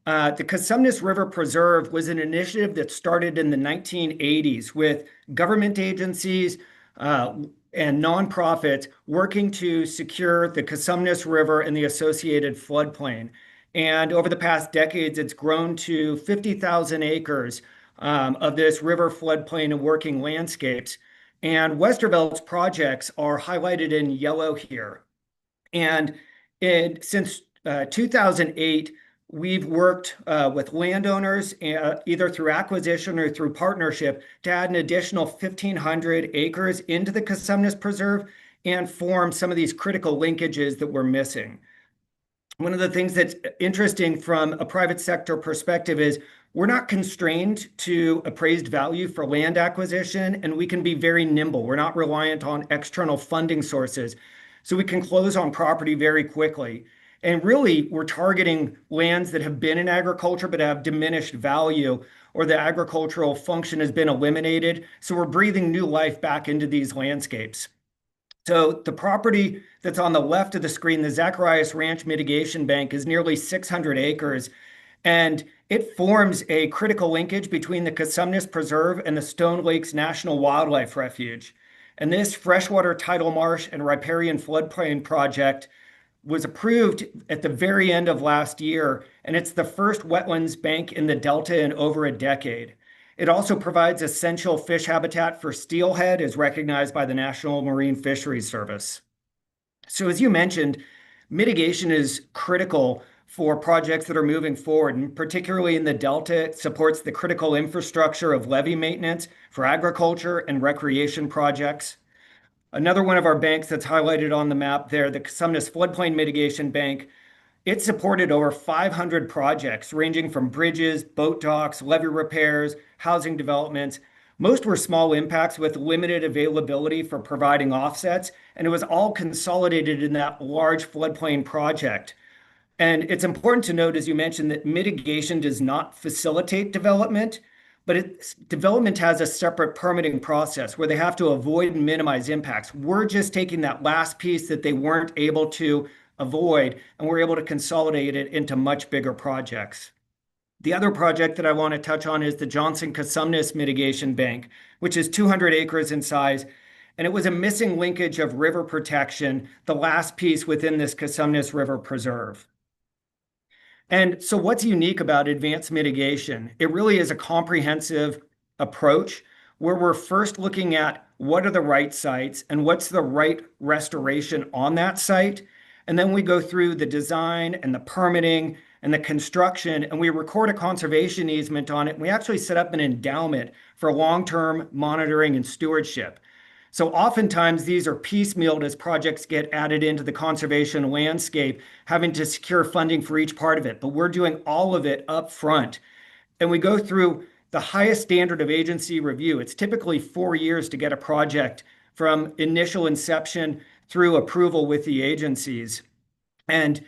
the Cosumnes River Preserve was an initiative that started in the 1980s with government agencies, and nonprofits working to secure the Cosumnes River and the associated floodplain. And over the past decades, it's grown to 50,000 acres of this river floodplain and working landscapes. And Westervelt's projects are highlighted in yellow here. And since 2008, we've worked with landowners either through acquisition or through partnership to add an additional 1,500 acres into the Cosumnes Preserve and form some of these critical linkages that we're missing. One of the things that's interesting from a private sector perspective is we're not constrained to appraised value for land acquisition, and we can be very nimble. We're not reliant on external funding sources, so we can close on property very quickly. And really, we're targeting lands that have been in agriculture but have diminished value, or the agricultural function has been eliminated. So we're breathing new life back into these landscapes. So the property that's on the left of the screen, the Zacharias Ranch Mitigation Bank, is nearly 600 acres. And it forms a critical linkage between the Cosumnes Preserve and the Stone Lakes National Wildlife Refuge. And this freshwater tidal marsh and riparian floodplain project was approved at the very end of last year, and it's the first wetlands bank in the Delta in over a decade. It also provides essential fish habitat for steelhead, as recognized by the National Marine Fisheries Service. So as you mentioned, mitigation is critical for projects that are moving forward, and particularly in the Delta, it supports the critical infrastructure of levee maintenance for agriculture and recreation projects. Another one of our banks that's highlighted on the map there, the Cosumnes Floodplain Mitigation Bank, it supported over 500 projects ranging from bridges, boat docks, levee repairs, housing developments. Most were small impacts with limited availability for providing offsets, and it was all consolidated in that large floodplain project. And it's important to note, as you mentioned, that mitigation does not facilitate development, but development has a separate permitting process where they have to avoid and minimize impacts. We're just taking that last piece that they weren't able to avoid, and we're able to consolidate it into much bigger projects. The other project that I want to touch on is the Johnson Cosumnes Mitigation Bank, which is 200 acres in size. And it was a missing linkage of river protection, the last piece within this Cosumnes River Preserve. And so what's unique about advanced mitigation? It really is a comprehensive approach where we're first looking at what are the right sites and what's the right restoration on that site. And then we go through the design and the permitting and the construction, and we record a conservation easement on it. And we actually set up an endowment for long-term monitoring and stewardship. So oftentimes these are piecemealed as projects get added into the conservation landscape, having to secure funding for each part of it. But we're doing all of it up front. And we go through the highest standard of agency review. It's typically 4 years to get a project from initial inception through approval with the agencies. And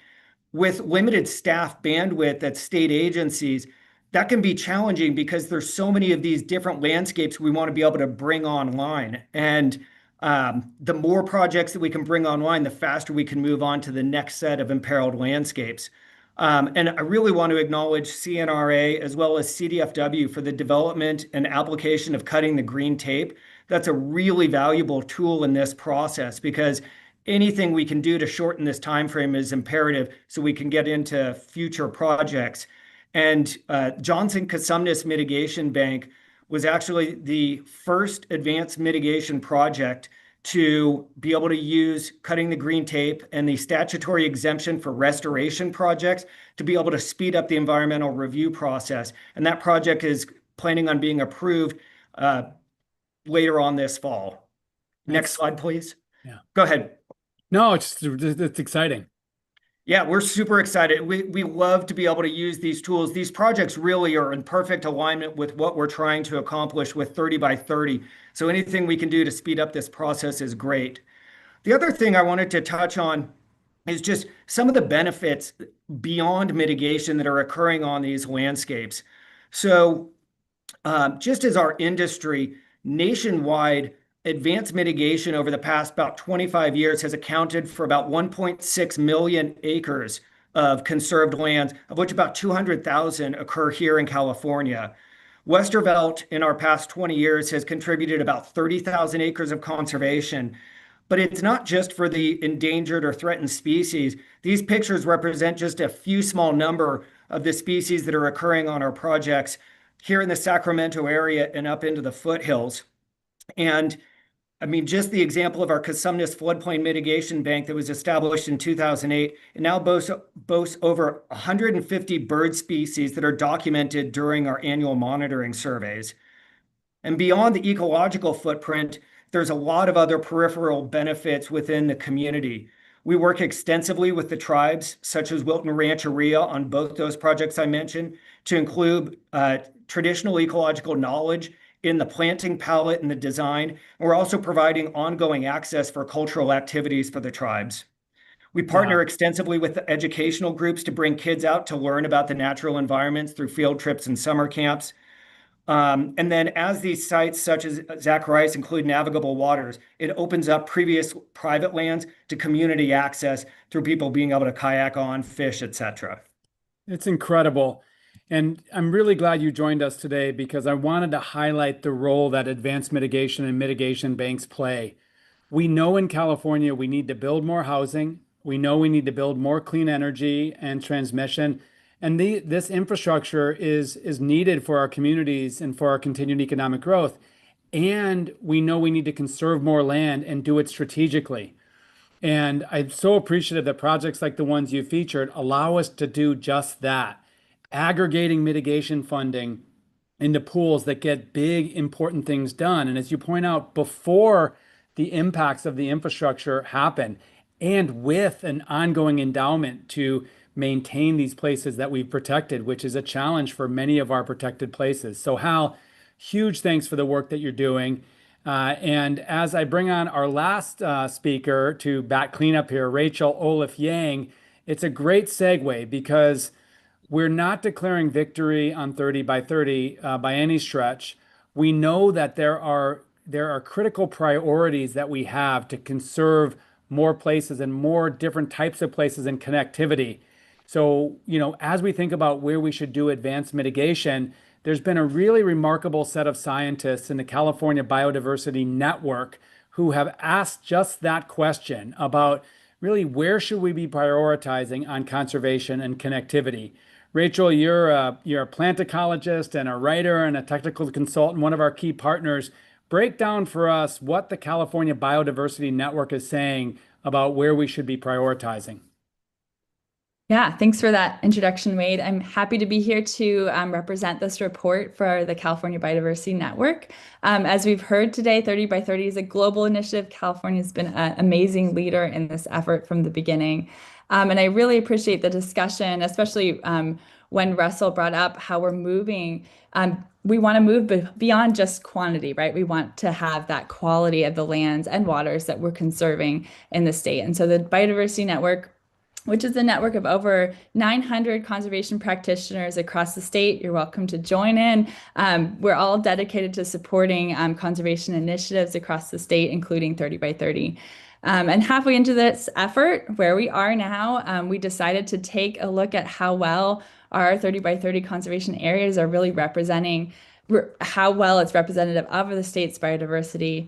with limited staff bandwidth at state agencies, that can be challenging because there's so many of these different landscapes we want to be able to bring online. And the more projects that we can bring online, the faster we can move on to the next set of imperiled landscapes. And I really want to acknowledge CNRA as well as CDFW for the development and application of cutting the green tape. That's a really valuable tool in this process because anything we can do to shorten this time frame is imperative so we can get into future projects. And Johnson Cosumnes Mitigation Bank was actually the first advanced mitigation project to be able to use cutting the green tape and the statutory exemption for restoration projects to be able to speed up the environmental review process. And that project is planning on being approved later on this fall. Next slide, please. Yeah. Go ahead. No, it's exciting. Yeah, we're super excited. We love to be able to use these tools. These projects really are in perfect alignment with what we're trying to accomplish with 30 by 30. So anything we can do to speed up this process is great. The other thing I wanted to touch on is just some of the benefits beyond mitigation that are occurring on these landscapes. So just as our industry nationwide, advanced mitigation over the past about 25 years has accounted for about 1.6 million acres of conserved lands, of which about 200,000 occur here in California. Westervelt in our past 20 years has contributed about 30,000 acres of conservation. But it's not just for the endangered or threatened species. These pictures represent just a few small number of the species that are occurring on our projects here in the Sacramento area and up into the foothills. And I mean, just the example of our Cosumnes Floodplain Mitigation Bank that was established in 2008, it now boasts over 150 bird species that are documented during our annual monitoring surveys. And beyond the ecological footprint, there's a lot of other peripheral benefits within the community. We work extensively with the tribes, such as Wilton Rancheria, on both those projects I mentioned, to include traditional ecological knowledge in the planting palette and the design. And we're also providing ongoing access for cultural activities for the tribes. We partner extensively with the educational groups to bring kids out to learn about the natural environments through field trips and summer camps. And then as these sites such as Zacharias include navigable waters, it opens up previous private lands to community access through people being able to kayak on, fish, etc. It's incredible. And I'm really glad you joined us today because I wanted to highlight the role that advanced mitigation and mitigation banks play. We know in California we need to build more housing. We know we need to build more clean energy and transmission. And this infrastructure is needed for our communities and for our continued economic growth. And we know we need to conserve more land and do it strategically. And I'm so appreciative that projects like the ones you featured allow us to do just that, aggregating mitigation funding into pools that get big, important things done. And as you point out, before the impacts of the infrastructure happen, and with an ongoing endowment to maintain these places that we've protected, which is a challenge for many of our protected places. So Hal, huge thanks for the work that you're doing. And as I bring on our last speaker to bat cleanup here, Rachel Olaf Yang, it's a great segue because we're not declaring victory on 30 by 30 by any stretch. We know that there are critical priorities that we have to conserve more places and more different types of places and connectivity. So, as we think about where we should do advanced mitigation, there's been a really remarkable set of scientists in the California Biodiversity Network who have asked just that question about really where should we be prioritizing on conservation and connectivity. Rachel, you're a plant ecologist and a writer and a technical consultant, one of our key partners. Break down for us what the California Biodiversity Network is saying about where we should be prioritizing. Yeah, thanks for that introduction, Wade. I'm happy to be here to represent this report for the California Biodiversity Network. As we've heard today, 30 by 30 is a global initiative. California has been an amazing leader in this effort from the beginning. And I really appreciate the discussion, especially when Russell brought up how we're moving. We want to move beyond just quantity, right? We want to have that quality of the lands and waters that we're conserving in the state. And so the Biodiversity Network, which is a network of over 900 conservation practitioners across the state. You're welcome to join in. We're all dedicated to supporting conservation initiatives across the state, including 30 by 30. And halfway into this effort, where we are now, we decided to take a look at how well our 30 by 30 conservation areas are really representing how well it's representative of the state's biodiversity,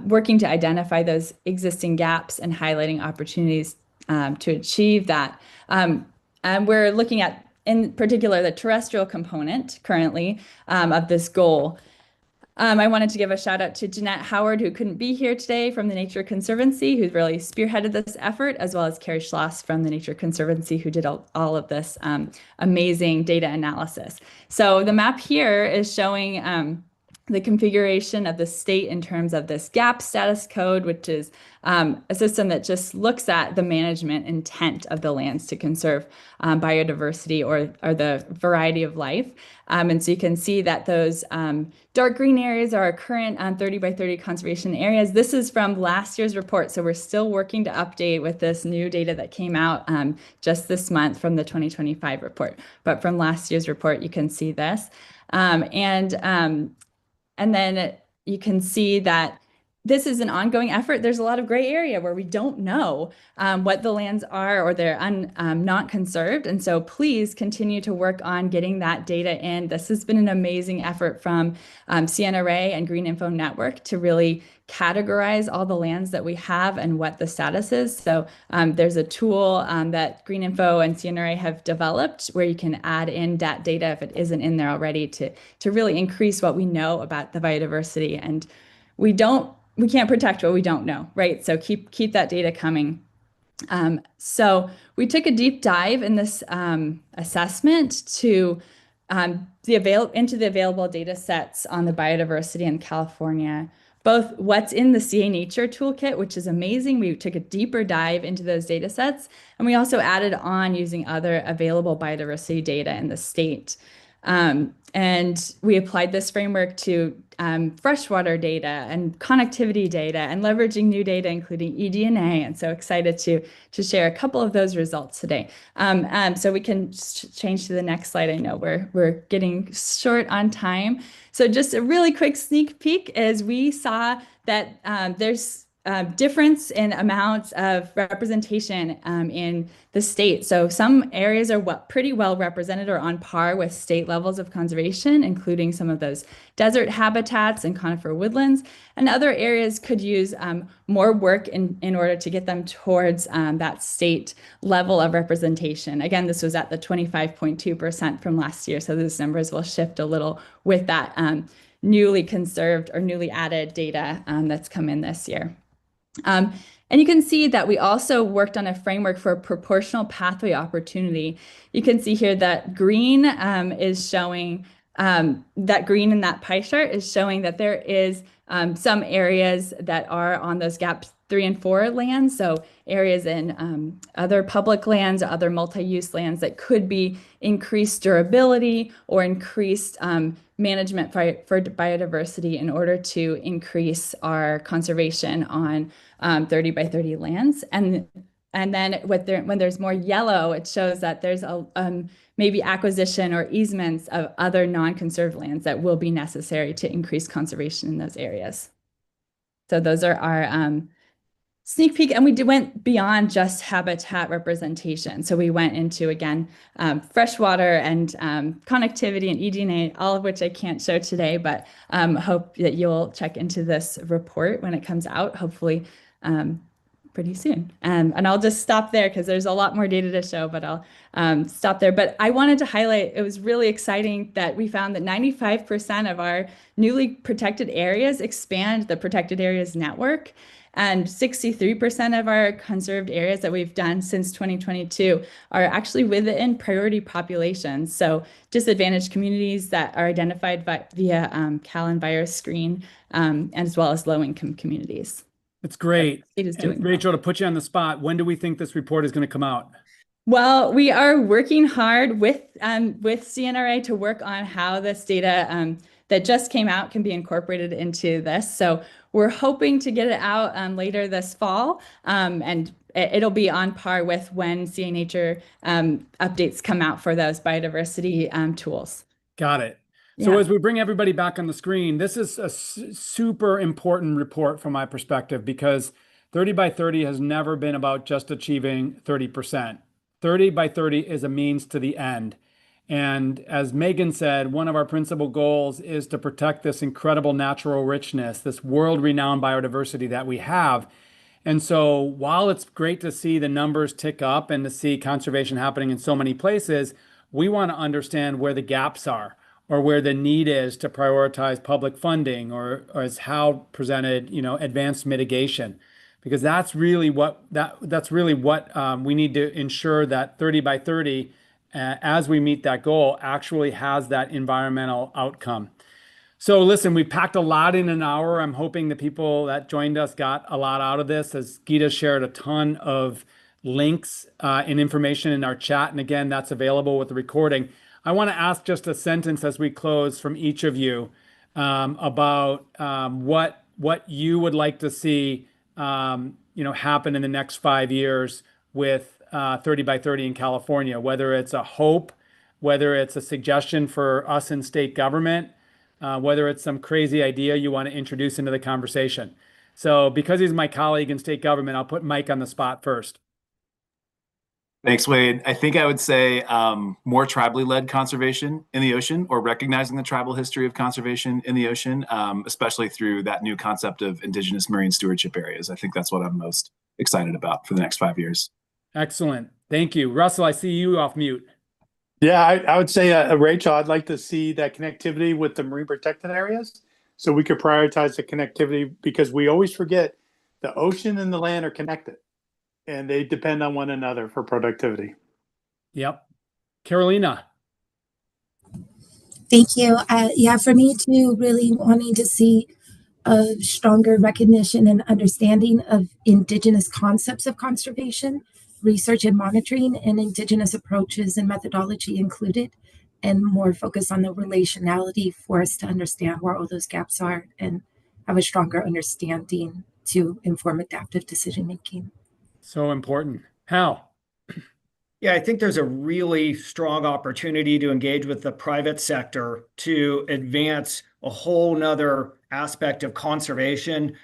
working to identify those existing gaps and highlighting opportunities to achieve that. And we're looking at, in particular, the terrestrial component currently of this goal. I wanted to give a shout out to Jeanette Howard, who couldn't be here today from the Nature Conservancy, who's really spearheaded this effort, as well as Carrie Schloss from the Nature Conservancy, who did all of this amazing data analysis. So the map here is showing the configuration of the state in terms of this GAP status code, which is a system that just looks at the management intent of the lands to conserve biodiversity or the variety of life. And so you can see that those dark green areas are our current 30 by 30 conservation areas. This is from last year's report. So we're still working to update with this new data that came out just this month from the 2025 report. But from last year's report, you can see this. And then you can see that this is an ongoing effort. There's a lot of gray area where we don't know what the lands are or they're not conserved. And so please continue to work on getting that data in. This has been an amazing effort from CNRA and Green Info Network to really categorize all the lands that we have and what the status is. So there's a tool that Green Info and CNRA have developed where you can add in that data if it isn't in there already to really increase what we know about the biodiversity. And we can't protect what we don't know, right? So keep that data coming. So we took a deep dive in this assessment to into the available data sets on the biodiversity in California, both what's in the CA Nature Toolkit, which is amazing. We took a deeper dive into those data sets, and we also added on using other available biodiversity data in the state. And we applied this framework to freshwater data and connectivity data and leveraging new data, including eDNA. And so excited to share a couple of those results today. So we can change to the next slide. I know we're getting short on time. So just a really quick sneak peek is we saw that there's difference in amounts of representation in the state. So some areas are pretty well represented or on par with state levels of conservation, including some of those desert habitats and conifer woodlands. And other areas could use more work in order to get them towards that state level of representation. Again, this was at the 25.2% from last year. So those numbers will shift a little with that newly conserved or newly added data that's come in this year. And you can see that we also worked on a framework for proportional pathway opportunity. You can see here that green is showing, that green in that pie chart is showing that there is some areas that are on those GAP 3 and 4 lands. So areas in other public lands, other multi-use lands that could be increased durability or increased management for biodiversity in order to increase our conservation on 30 by 30 lands. And then when there's more yellow, it shows that there's maybe acquisition or easements of other non-conserved lands that will be necessary to increase conservation in those areas. So those are our sneak peek, and we went beyond just habitat representation. So we went into, again, freshwater and connectivity and eDNA, all of which I can't show today, but hope that you'll check into this report when it comes out, hopefully pretty soon. And I'll just stop there because there's a lot more data to show, but I'll stop there. But I wanted to highlight, it was really exciting that we found that 95% of our newly protected areas expand the protected areas network. And 63% of our conserved areas that we've done since 2022 are actually within priority populations. So disadvantaged communities that are identified via Cal and Virus Screen, as well as low-income communities. It's great. It is doing Rachel, to put you on the spot, when do we think this report is going to come out? Well, we are working hard with CNRA to work on how this data that just came out can be incorporated into this. So we're hoping to get it out later this fall, and it'll be on par with when CA Nature updates come out for those biodiversity tools. Got it. So as we bring everybody back on the screen, this is a super important report from my perspective, because 30 by 30 has never been about just achieving 30%. 30 by 30 is a means to the end. And as Megan said, one of our principal goals is to protect this incredible natural richness, this world-renowned biodiversity that we have. And so while it's great to see the numbers tick up and to see conservation happening in so many places, we want to understand where the gaps are. or where the need is to prioritize public funding, or as Hal presented, advanced mitigation, because that's really what we need to ensure that 30 by 30, as we meet that goal, actually has that environmental outcome. So listen, we packed a lot in an hour. I'm hoping the people that joined us got a lot out of this, as Geeta shared a ton of links and information in our chat. And again, that's available with the recording. I want to ask just a sentence as we close from each of you about what you would like to see happen in the next 5 years with 30 by 30 in California, whether it's a hope, whether it's a suggestion for us in state government, whether it's some crazy idea you want to introduce into the conversation. So because he's my colleague in state government, I'll put Mike on the spot first. Thanks, Wade. I think I would say more tribally led conservation in the ocean, or recognizing the tribal history of conservation in the ocean, especially through that new concept of indigenous marine stewardship areas. I think that's what I'm most excited about for the next 5 years. Excellent. Thank you. Russell, I see you off mute. Yeah, I would say, Rachel, I'd like to see that connectivity with the marine protected areas, so we could prioritize the connectivity, because we always forget the ocean and the land are connected, and they depend on one another for productivity. Yep. Carolina. Thank you. Yeah, for me too, really wanting to see a stronger recognition and understanding of Indigenous concepts of conservation, research and monitoring, and Indigenous approaches and methodology included, and more focus on the relationality for us to understand where all those gaps are and have a stronger understanding to inform adaptive decision making. So important. Hal. Yeah, I think there's a really strong opportunity to engage with the private sector to advance a whole nother aspect of conservation.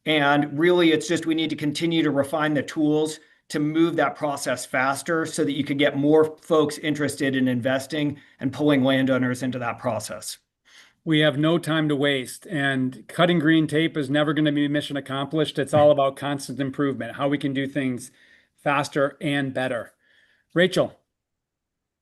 And really, it's just we need to continue to refine the tools to move that process faster, so that you could get more folks interested in investing and pulling landowners into that process. We have no time to waste, and cutting green tape is never going to be mission accomplished. It's all about constant improvement, how we can do things faster and better. Rachel.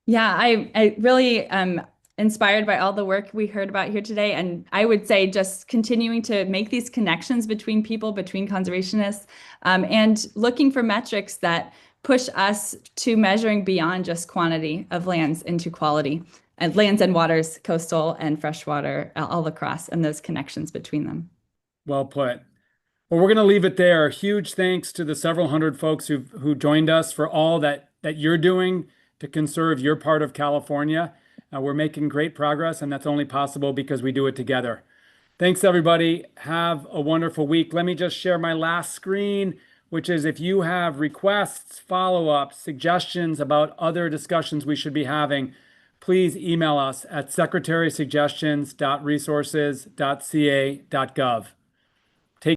Yeah, I really am inspired by all the work we heard about here today. And I would say just continuing to make these connections between people, between conservationists, and looking for metrics that push us to measuring beyond just quantity of lands into quality, and lands and waters, coastal and freshwater, all across, and those connections between them. Well put. Well, we're going to leave it there. Huge thanks to the several hundred folks who joined us for all that you're doing to conserve your part of California. We're making great progress, and that's only possible because we do it together. Thanks, everybody. Have a wonderful week. Let me just share my last screen, which is if you have requests, follow-ups, suggestions about other discussions we should be having, please email us at secretarysuggestions.resources.ca.gov.